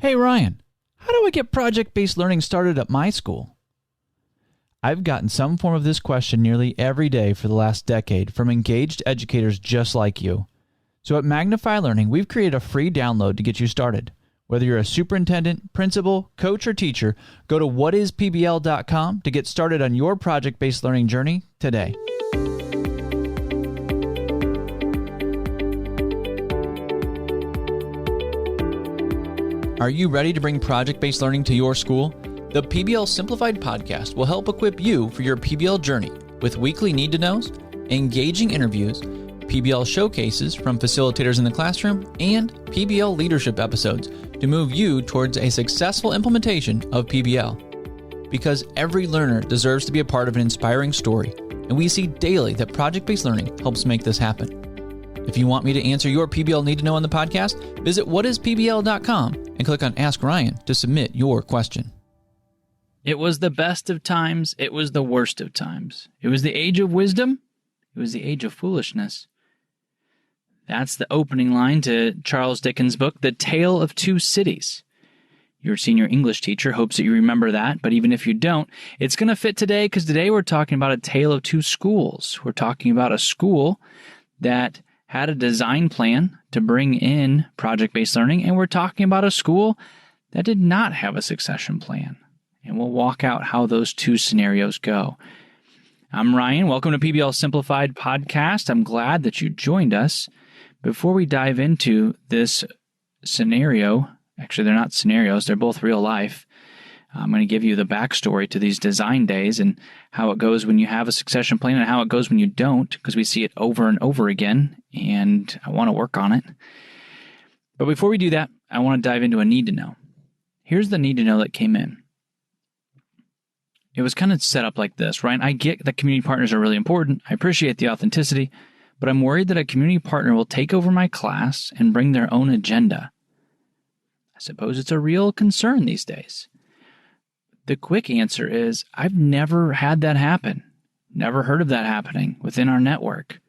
Hey Ryan, how do I get project-based learning started at my school? I've gotten some form of this question nearly every day for the last decade from engaged educators just like you. So at Magnify Learning, we've created a free download to get you started. Whether you're a superintendent, principal, coach, or teacher, go to whatispbl.com to get started on your project-based learning journey today. Are you ready to bring project-based learning to your school? The PBL Simplified podcast will help equip you for your PBL journey with weekly need-to-knows, engaging interviews, PBL showcases from facilitators in the classroom, and PBL leadership episodes to move you towards a successful implementation of PBL. Because every learner deserves to be a part of an inspiring story, and we see daily that project-based learning helps make this happen. If you want me to answer your PBL need-to-know on the podcast, visit whatispbl.com and click on Ask Ryan to submit your question. It was the best of times. It was the worst of times. It was the age of wisdom. It was the age of foolishness. That's the opening line to Charles Dickens' book, The Tale of Two Cities. Your senior English teacher hopes that you remember that, but even if you don't, it's going to fit today because today we're talking about a tale of two schools. We're talking about a school that had a design plan to bring in project-based learning, and we're talking about a school that did not have a succession plan. And we'll walk out how those two scenarios go. I'm Ryan. Welcome to PBL Simplified Podcast. I'm glad that you joined us. Before we dive into this scenario, actually they're not scenarios, they're both real life. I'm going to give you the backstory to these design days and how it goes when you have a succession plan and how it goes when you don't, because we see it over and over again, and I want to work on it. But before we do that, I want to dive into a need to know. Here's the need to know that came in. It was kind of set up like this, Ryan. I get that community partners are really important. I appreciate the authenticity, but I'm worried that a community partner will take over my class and bring their own agenda. I suppose it's a real concern these days. The quick answer is I've never had that happen. Never heard of that happening within our network.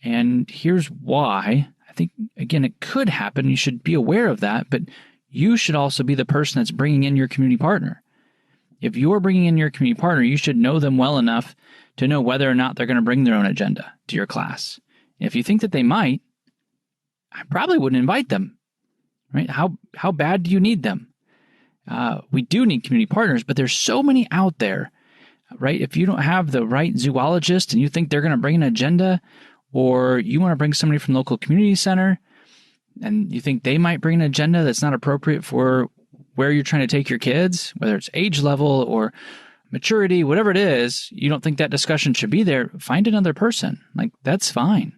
And here's why. I think, again, it could happen. You should be aware of that, but you should also be the person that's bringing in your community partner. If you're bringing in your community partner, you should know them well enough to know whether or not they're going to bring their own agenda to your class. If you think that they might, I probably wouldn't invite them, right? How bad do you need them? We do need community partners, but there's so many out there, right? If you don't have the right zoologist and you think they're going to bring an agenda, or you want to bring somebody from the local community center and you think they might bring an agenda that's not appropriate for where you're trying to take your kids, whether it's age level or maturity, whatever it is, you don't think that discussion should be there, find another person. Like, that's fine.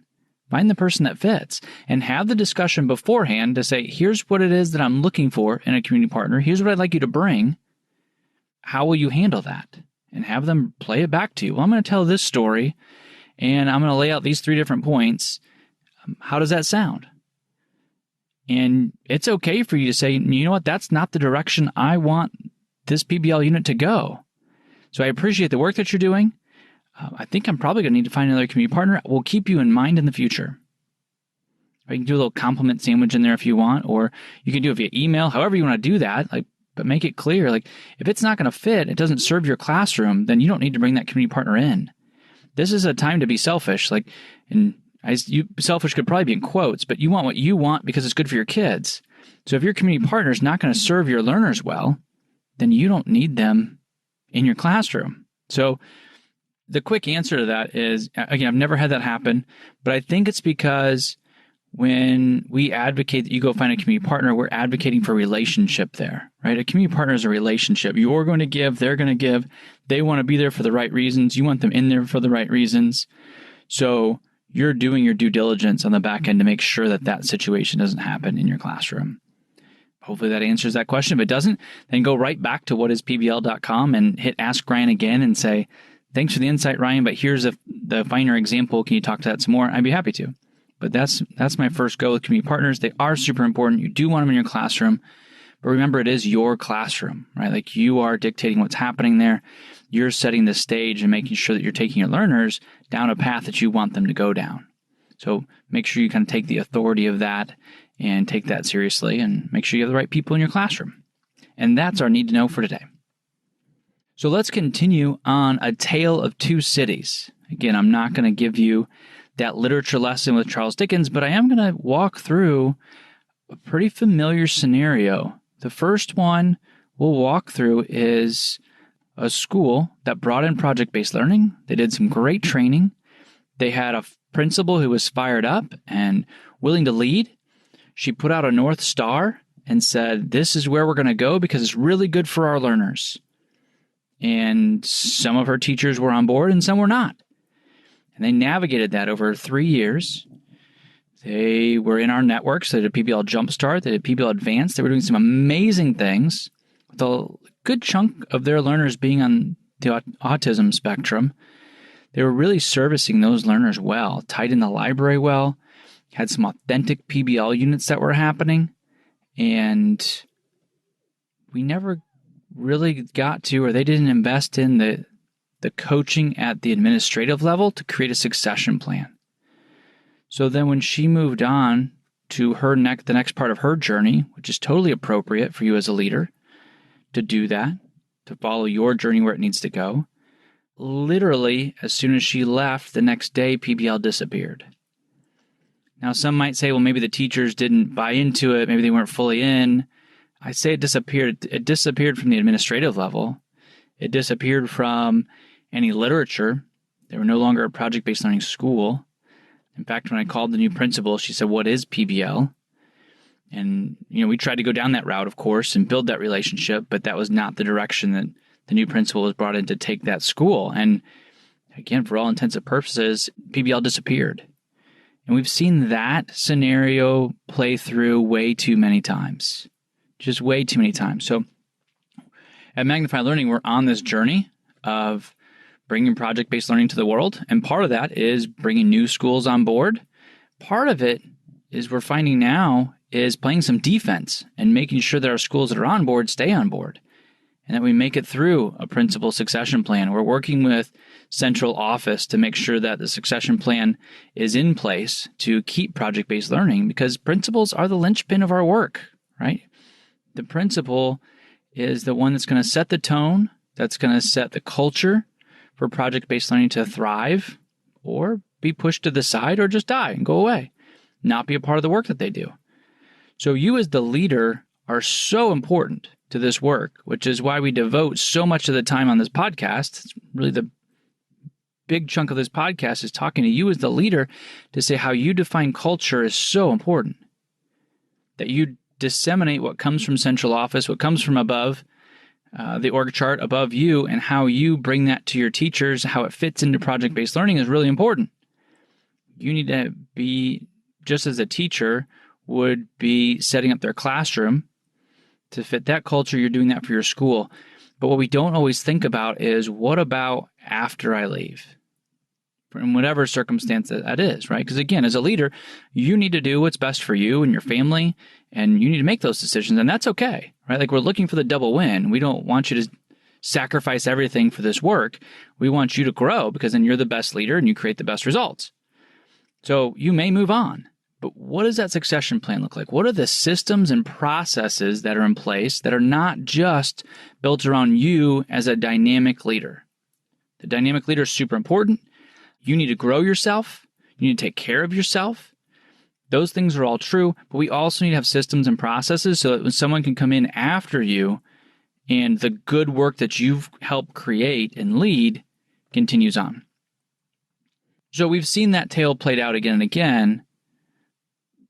Find the person that fits and have the discussion beforehand to say, here's what it is that I'm looking for in a community partner. Here's what I'd like you to bring. How will you handle that? And have them play it back to you. Well, I'm going to tell this story and I'm going to lay out these 3 different points. How does that sound? And it's okay for you to say, you know what, that's not the direction I want this PBL unit to go. So I appreciate the work that you're doing. I think I'm probably going to need to find another community partner. We'll keep you in mind in the future. Or you can do a little compliment sandwich in there if you want, or you can do it via email, however you want to do that. But make it clear, if it's not going to fit, it doesn't serve your classroom, then you don't need to bring that community partner in. This is a time to be selfish. Selfish could probably be in quotes, but you want what you want because it's good for your kids. So if your community partner is not going to serve your learners well, then you don't need them in your classroom. So the quick answer to that is, again, I've never had that happen, but I think it's because when we advocate that you go find a community partner, we're advocating for relationship there, right? A community partner is a relationship. You're going to give, they're going to give. They want to be there for the right reasons. You want them in there for the right reasons. So you're doing your due diligence on the back end to make sure that that situation doesn't happen in your classroom. Hopefully that answers that question. If it doesn't, then go right back to whatispbl.com and hit Ask Ryan again and say, thanks for the insight, Ryan, but here's the finer example. Can you talk to that some more? I'd be happy to. But that's my first go with community partners. They are super important. You do want them in your classroom. But remember, it is your classroom, right? You are dictating what's happening there. You're setting the stage and making sure that you're taking your learners down a path that you want them to go down. So make sure you kind of take the authority of that and take that seriously and make sure you have the right people in your classroom. And that's our need to know for today. So let's continue on A Tale of Two Cities. Again, I'm not going to give you that literature lesson with Charles Dickens, but I am going to walk through a pretty familiar scenario. The first one we'll walk through is a school that brought in project-based learning. They did some great training. They had a principal who was fired up and willing to lead. She put out a North Star and said, this is where we're going to go because it's really good for our learners. And some of her teachers were on board and some were not. And they navigated that over 3 years. They were in our networks. They did PBL Jumpstart. They did PBL Advanced. They were doing some amazing things with a good chunk of their learners being on the autism spectrum. They were really servicing those learners well, tied in the library well, had some authentic PBL units that were happening. And we never really got to, or they didn't invest in the coaching at the administrative level to create a succession plan. So then when she moved on to the next part of her journey, which is totally appropriate for you as a leader to do that, to follow your journey where it needs to go, literally as soon as she left, the next day PBL disappeared. Now some might say, well, maybe the teachers didn't buy into it, maybe they weren't fully in. I say it disappeared. It disappeared from the administrative level. It disappeared from any literature. They were no longer a project-based learning school. In fact, when I called the new principal, she said, what is PBL? And, we tried to go down that route, of course, and build that relationship, but that was not the direction that the new principal was brought in to take that school. And again, for all intents and purposes, PBL disappeared. And we've seen that scenario play through way too many times. Just way too many times. So at Magnify Learning, we're on this journey of bringing project-based learning to the world. And part of that is bringing new schools on board. Part of it is we're finding now is playing some defense and making sure that our schools that are on board stay on board and that we make it through a principal succession plan. We're working with central office to make sure that the succession plan is in place to keep project-based learning because principals are the linchpin of our work, right? The principal is the one that's going to set the tone, that's going to set the culture for project-based learning to thrive or be pushed to the side or just die and go away, not be a part of the work that they do. So you as the leader are so important to this work, which is why we devote so much of the time on this podcast. It's really the big chunk of this podcast is talking to you as the leader to say how you define culture is so important, that you disseminate what comes from central office, what comes from above, the org chart above you, and how you bring that to your teachers, how it fits into project-based learning is really important. You need to be, just as a teacher would be setting up their classroom to fit that culture, you're doing that for your school. But what we don't always think about is, what about after I leave? In whatever circumstance that is, right? Because again, as a leader, you need to do what's best for you and your family, and you need to make those decisions, and that's okay, right? Like we're looking for the double win. We don't want you to sacrifice everything for this work. We want you to grow because then you're the best leader and you create the best results. So you may move on, but what does that succession plan look like? What are the systems and processes that are in place that are not just built around you as a dynamic leader? The dynamic leader is super important. You need to grow yourself. You need to take care of yourself. Those things are all true, but we also need to have systems and processes so that when someone can come in after you and the good work that you've helped create and lead continues on. So we've seen that tale played out again and again,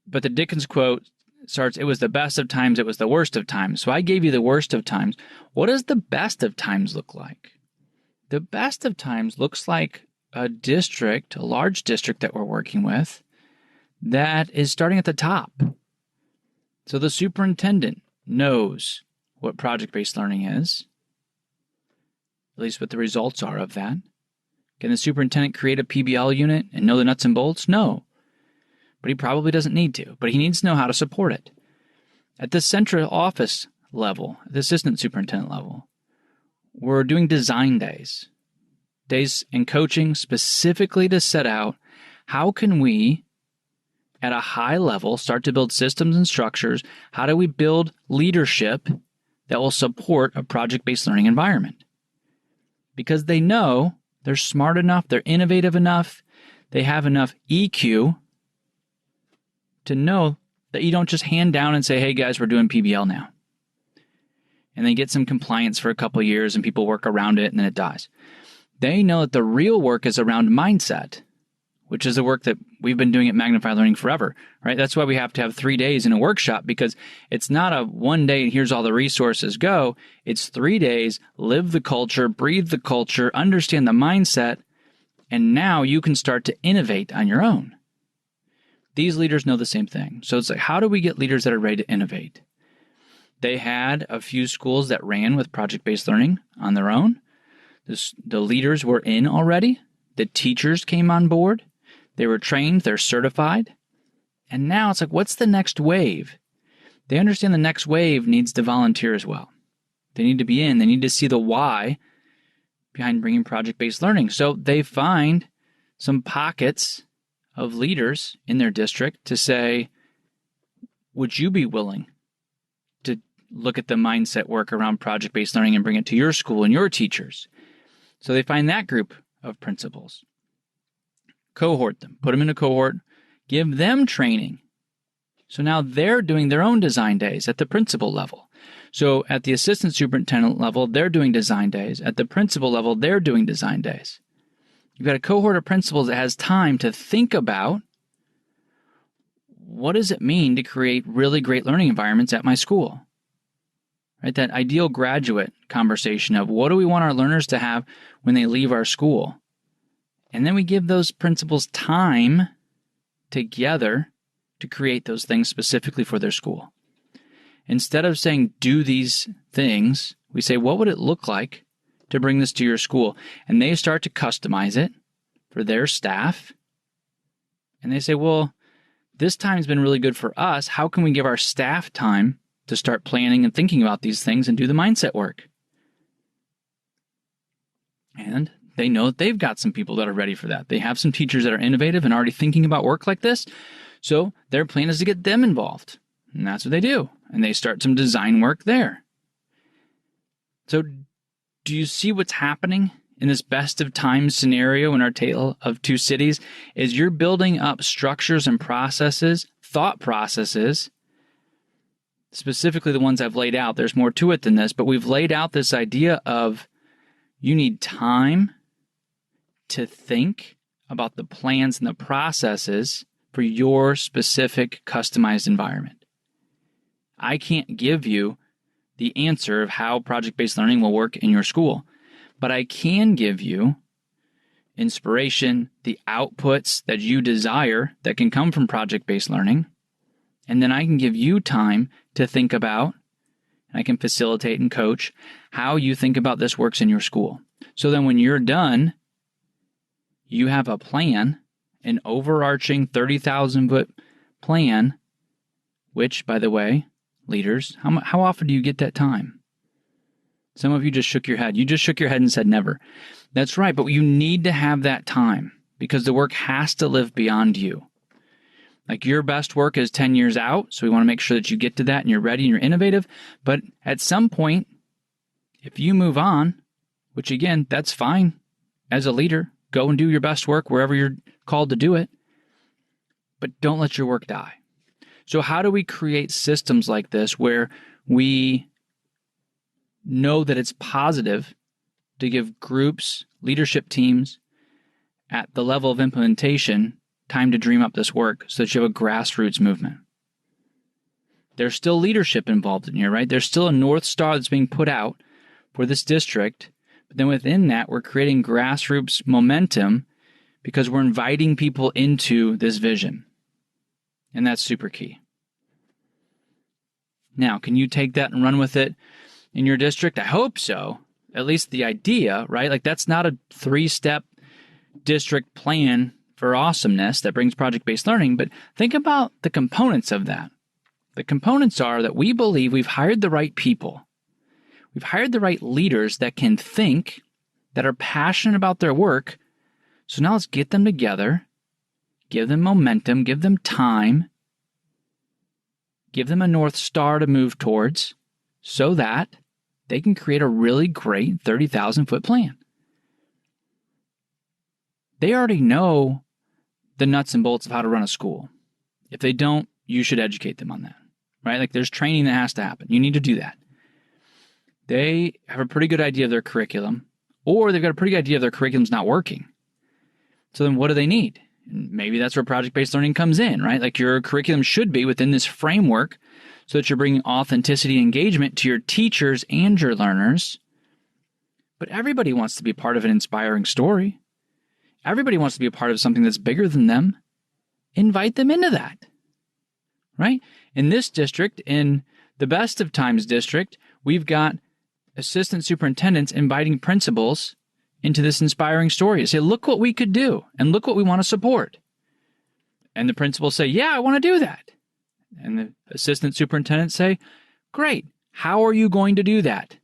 but the Dickens quote starts, "It was the best of times, it was the worst of times." So I gave you the worst of times. What does the best of times look like? The best of times looks like a district, a large district that we're working with, that is starting at the top. So the superintendent knows what project-based learning is, at least what the results are of that. Can the superintendent create a PBL unit and know the nuts and bolts? No. But he probably doesn't need to. But he needs to know how to support it. At the central office level, the assistant superintendent level, we're doing design days. Days in coaching specifically to set out how can we at a high level, start to build systems and structures. How do we build leadership that will support a project-based learning environment? Because they know they're smart enough, they're innovative enough, they have enough EQ to know that you don't just hand down and say, hey guys, we're doing PBL now. And they get some compliance for a couple of years and people work around it and then it dies. They know that the real work is around mindset, which is the work that we've been doing at Magnify Learning forever, right? That's why we have to have 3 days in a workshop, because it's not a 1 day and here's all the resources, go. It's 3 days, live the culture, breathe the culture, understand the mindset, and now you can start to innovate on your own. These leaders know the same thing. So it's like, how do we get leaders that are ready to innovate? They had a few schools that ran with project-based learning on their own. The leaders were in already. The teachers came on board. They were trained, they're certified. And now it's like, what's the next wave? They understand the next wave needs to volunteer as well. They need to be in. They need to see the why behind bringing project-based learning. So they find some pockets of leaders in their district to say, would you be willing to look at the mindset work around project-based learning and bring it to your school and your teachers? So they find that group of principals. Cohort them, put them in a cohort, give them training. So now they're doing their own design days at the principal level. So at the assistant superintendent level, they're doing design days. At the principal level, they're doing design days. You've got a cohort of principals that has time to think about, what does it mean to create really great learning environments at my school? Right? That ideal graduate conversation of what do we want our learners to have when they leave our school? And then we give those principals time together to create those things specifically for their school. Instead of saying, do these things, we say, what would it look like to bring this to your school? And they start to customize it for their staff. And they say, well, this time's been really good for us. How can we give our staff time to start planning and thinking about these things and do the mindset work? And they know that they've got some people that are ready for that. They have some teachers that are innovative and already thinking about work like this. So their plan is to get them involved. And that's what they do. And they start some design work there. So do you see what's happening in this best of times scenario in our tale of two cities? Is you're building up structures and processes, thought processes, specifically the ones I've laid out. There's more to it than this, but we've laid out this idea of you need time to think about the plans and the processes for your specific customized environment. I can't give you the answer of how project-based learning will work in your school, but I can give you inspiration, the outputs that you desire that can come from project-based learning, and then I can give you time to think about, and I can facilitate and coach how you think about this works in your school. So then when you're done, you have a plan, an overarching 30,000-foot plan, which, by the way, leaders, how often do you get that time? Some of you just shook your head. You just shook your head and said never. That's right, but you need to have that time because the work has to live beyond you. Like your best work is 10 years out, so we want to make sure that you get to that and you're ready and you're innovative. But at some point, if you move on, which again, that's fine as a leader, go and do your best work wherever you're called to do it, but don't let your work die. So how do we create systems like this where we know that it's positive to give groups, leadership teams at the level of implementation time to dream up this work so that you have a grassroots movement? There's still leadership involved in here, right? There's still a North Star that's being put out for this district. But then within that, we're creating grassroots momentum because we're inviting people into this vision. And that's super key. Now, can you take that and run with it in your district? I hope so. At least the idea, right? Like that's not a 3-step district plan for awesomeness that brings project-based learning, but think about the components of that. The components are that we believe we've hired the right people. We've hired the right leaders that can think, that are passionate about their work. So now let's get them together, give them momentum, give them time, give them a North Star to move towards so that they can create a really great 30,000-foot plan. They already know the nuts and bolts of how to run a school. If they don't, you should educate them on that, right? Like there's training that has to happen. You need to do that. They have a pretty good idea of their curriculum, or they've got a pretty good idea of their curriculum's not working. So then what do they need? And maybe that's where project-based learning comes in, right? Like your curriculum should be within this framework so that you're bringing authenticity and engagement to your teachers and your learners. But everybody wants to be part of an inspiring story. Everybody wants to be a part of something that's bigger than them. Invite them into that, right? In this district, in the Best of Times district, we've got assistant superintendents inviting principals into this inspiring story to say, look what we could do and look what we want to support. And the principals say, yeah, I want to do that. And the assistant superintendents say, great, how are you going to do that?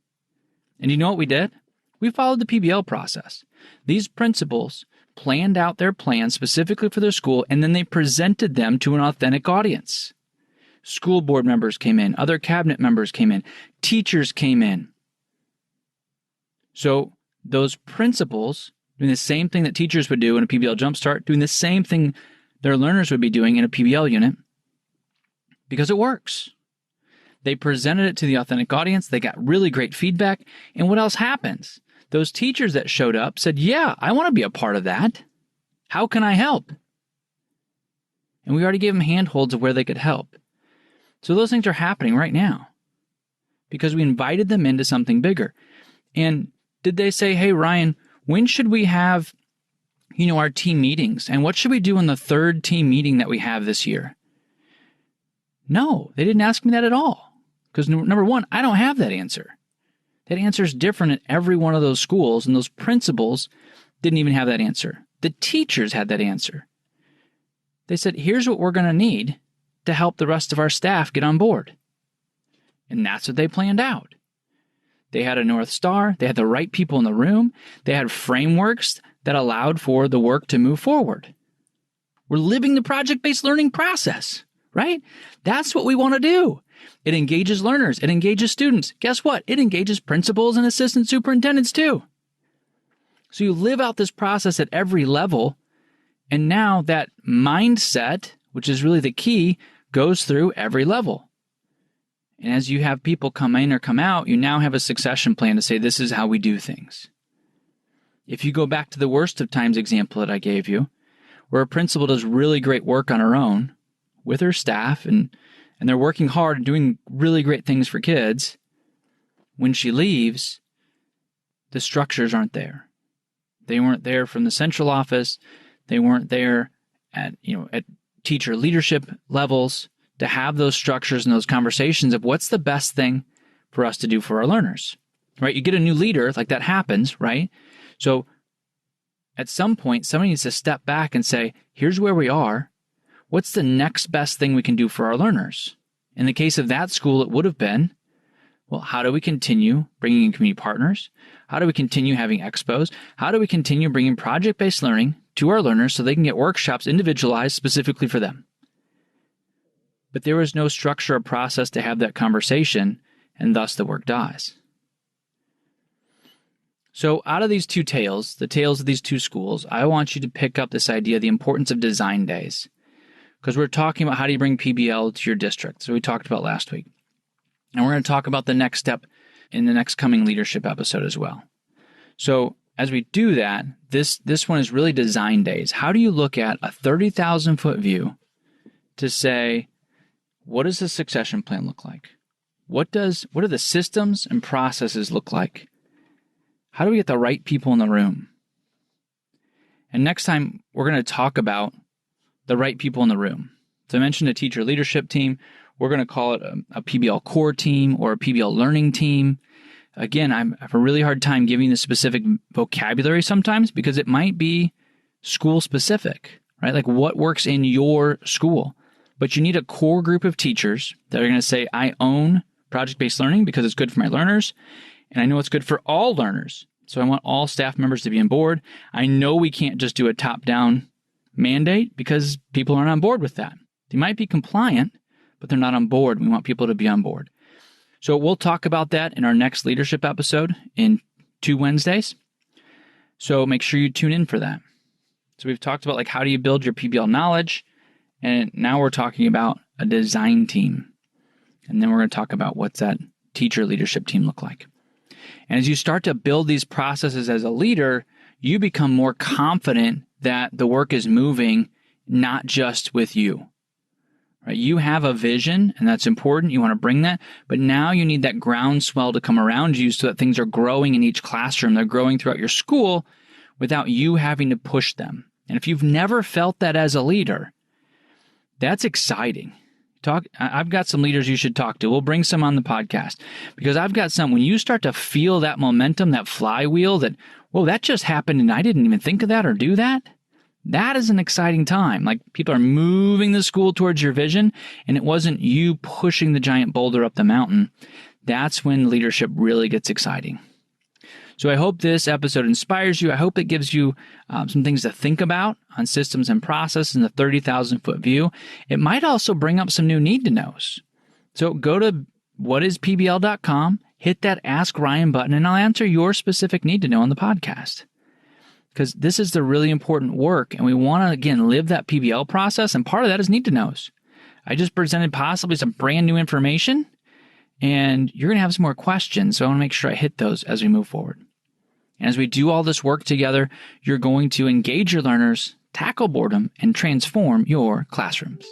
And you know what we did? We followed the PBL process. These principals planned out their plans specifically for their school, and then they presented them to an authentic audience. School board members came in, other cabinet members came in, teachers came in. So those principals doing the same thing that teachers would do in a PBL Jumpstart, doing the same thing their learners would be doing in a PBL unit, because it works. They presented it to the authentic audience. They got really great feedback. And what else happens? Those teachers that showed up said, yeah, I want to be a part of that. How can I help? And we already gave them handholds of where they could help. So those things are happening right now because we invited them into something bigger. And did they say, hey, Ryan, when should we have, our team meetings? And what should we do in the third team meeting that we have this year? No, they didn't ask me that at all. Because number one, I don't have that answer. That answer is different at every one of those schools, and those principals didn't even have that answer. The teachers had that answer. They said, here's what we're going to need to help the rest of our staff get on board. And that's what they planned out. They had a North Star. They had the right people in the room. They had frameworks that allowed for the work to move forward. We're living the project-based learning process, right? That's what we want to do. It engages learners. It engages students. Guess what? It engages principals and assistant superintendents too. So you live out this process at every level. And now that mindset, which is really the key, goes through every level. And as you have people come in or come out, you now have a succession plan to say, this is how we do things. If you go back to the worst of times example that I gave you, where a principal does really great work on her own with her staff and they're working hard and doing really great things for kids, when she leaves, the structures aren't there. They weren't there from the central office. They weren't there at teacher leadership levels to have those structures and those conversations of what's the best thing for us to do for our learners, right? You get a new leader, like that happens, right? So at some point, somebody needs to step back and say, here's where we are. What's the next best thing we can do for our learners? In the case of that school, it would have been, well, how do we continue bringing in community partners? How do we continue having expos? How do we continue bringing project-based learning to our learners so they can get workshops individualized specifically for them? But there was no structure or process to have that conversation, and thus the work dies. So out of these two tales, the tales of these two schools, I want you to pick up this idea of the importance of design days. Because we're talking about how do you bring PBL to your district. So we talked about last week. And we're going to talk about the next step in the next coming leadership episode as well. So as we do that, this one is really design days. How do you look at a 30,000-foot view to say, what does the succession plan look like? What do the systems and processes look like? How do we get the right people in the room? And next time, we're going to talk about the right people in the room. So I mentioned a teacher leadership team. We're going to call it a PBL core team or a PBL learning team. Again, I have a really hard time giving the specific vocabulary sometimes because it might be school specific, right? Like what works in your school. But you need a core group of teachers that are going to say, I own project-based learning because it's good for my learners. And I know it's good for all learners. So I want all staff members to be on board. I know we can't just do a top-down mandate because people aren't on board with that. They might be compliant, but they're not on board. We want people to be on board. So we'll talk about that in our next leadership episode in 2 Wednesdays. So make sure you tune in for that. So we've talked about like how do you build your PBL knowledge, and now we're talking about a design team. And then we're going to talk about what's that teacher leadership team look like. And as you start to build these processes as a leader, you become more confident that the work is moving not just with you. Right? You have a vision, and that's important. You want to bring that. But now you need that groundswell to come around you so that things are growing in each classroom. They're growing throughout your school without you having to push them. And if you've never felt that as a leader, that's exciting. I've got some leaders you should talk to. We'll bring some on the podcast because I've got some. When you start to feel that momentum, that flywheel, that, whoa, that just happened and I didn't even think of that or do that. That is an exciting time. Like people are moving the school towards your vision and it wasn't you pushing the giant boulder up the mountain. That's when leadership really gets exciting. So I hope this episode inspires you. I hope it gives you some things to think about on systems and processes in the 30,000-foot view. It might also bring up some new need-to-knows. So go to whatispbl.com, hit that Ask Ryan button, and I'll answer your specific need-to-know on the podcast. Because this is the really important work, and we want to, again, live that PBL process, and part of that is need-to-knows. I just presented possibly some brand new information, and you're going to have some more questions, so I want to make sure I hit those as we move forward. And as we do all this work together, you're going to engage your learners, tackle boredom, and transform your classrooms.